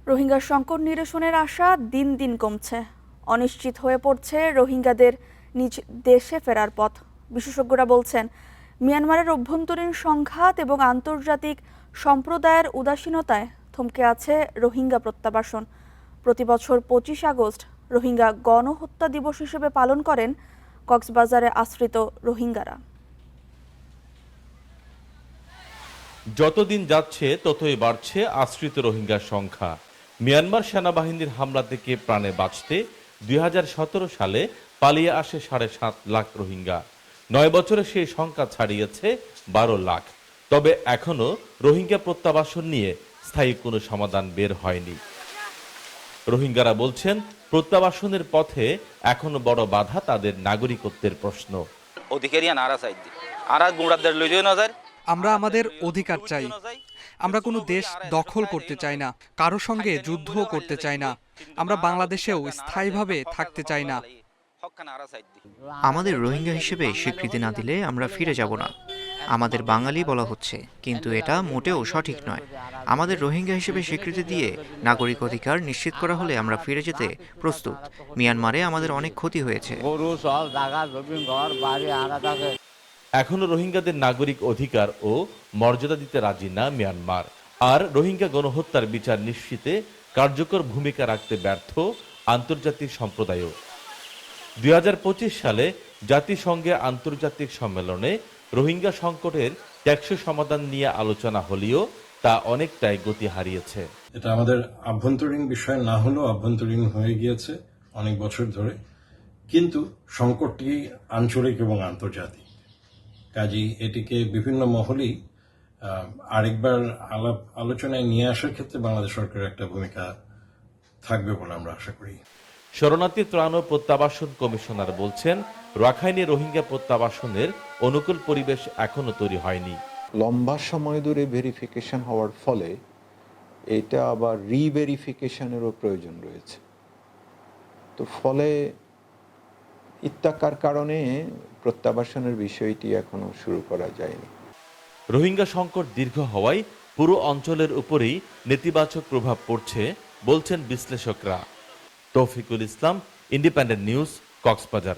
রোহিঙ্গা সংকট নিরসনের আশা দিন দিন কমছে। অনিশ্চিত হয়ে পড়ছে রোহিঙ্গাদের নিজ দেশে ফেরার পথ। বিশেষজ্ঞরা বলছেন, মিয়ানমারের অভ্যন্তরীণ সংঘাত এবং আন্তর্জাতিক সম্প্রদায়ের উদাসীনতায় থমকে আছে রোহিঙ্গা প্রত্যাবাসন। প্রতিবছর ২৫ আগস্ট রোহিঙ্গা গণহত্যা দিবস হিসেবে পালন করেন কক্সবাজারে আশ্রিত রোহিঙ্গারা। যতদিন যাচ্ছে ততই বাড়ছে আশ্রিত রোহিঙ্গার সংখ্যা। মিয়ানমার সেনাবাহিনীর হামলা থেকে প্রাণে বাঁচতে ২০১৭ সালে পালিয়ে আসে ৭.৫ লাখ রোহিঙ্গা। ৯ বছরে সেই সংখ্যা ছাড়িয়েছে ১২ লাখ। তবে এখনো রোহিঙ্গা প্রত্যাবাসন নিয়ে স্থায়ী কোনো সমাধান বের হয়নি। রোহিঙ্গারা বলছেন, প্রত্যাবাসনের পথে এখনো বড় বাধা তাদের নাগরিকত্বের প্রশ্ন। আমরা আমাদের অধিকার চাই। আমরা কোনো দেশ দখল করতে চাই না, কারো সঙ্গে যুদ্ধও করতে চাই না। আমরা বাংলাদেশেও স্থায়ীভাবে থাকতে চাই না। আমাদের রোহিঙ্গা হিসেবে স্বীকৃতি না দিলে আমরা ফিরে যাব না। আমাদের বাঙালি বলা হচ্ছে, কিন্তু এটা মোটেও সঠিক নয়। আমাদের রোহিঙ্গা হিসেবে স্বীকৃতি দিয়ে নাগরিক অধিকার নিশ্চিত করা হলে আমরা ফিরে যেতে প্রস্তুত। মিয়ানমারে আমাদের অনেক ক্ষতি হয়েছে। এখনো রোহিঙ্গাদের নাগরিক অধিকার ও মর্যাদা দিতে রাজি না মিয়ানমার। আর রোহিঙ্গা গণহত্যার বিচার নিশ্চিতে কার্যকর ভূমিকা রাখতে ব্যর্থ আন্তর্জাতিক সম্প্রদায়ও। ২০২৫ সালে জাতিসংঘে আন্তর্জাতিক সম্মেলনে রোহিঙ্গা সংকটের টেকসই সমাধান নিয়ে আলোচনা হলেও তা অনেকটাই গতি হারিয়েছে। এটা আমাদের আভ্যন্তরীণ বিষয় না হলেও আভ্যন্তরীণ হয়ে গিয়েছে অনেক বছর ধরে, কিন্তু সংকটটি আঞ্চলিক এবং আন্তর্জাতিক। কাজেই এটিকে বিভিন্ন মহলেই আরেকবার আলোচনায় নিয়ে আসার ক্ষেত্রে বাংলাদেশ সরকারের একটা ভূমিকা থাকবে বলে আমরা আশা করি। শরণার্থী ত্রাণ ও প্রত্যাবাসন কমিশনার বলছেন, রাখাইনে রোহিঙ্গা প্রত্যাবাসনের অনুকূল পরিবেশ এখনো তৈরি হয়নি। লম্বা সময় ধরে ভেরিফিকেশন হওয়ার ফলে এটা আবার রিভেরিফিকেশনেরও প্রয়োজন রয়েছে। তো ফলে ইত্যাকার কারণে প্রত্যাবাসনের বিষয়টি এখনো শুরু করা যায়নি। রোহিঙ্গা সংকট দীর্ঘ হওয়ায় পুরো অঞ্চলের উপরেই নেতিবাচক প্রভাব পড়ছে বলছেন বিশ্লেষকরা। তৌফিকুল ইসলাম, ইন্ডিপেন্ডেন্ট নিউজ, কক্সবাজার।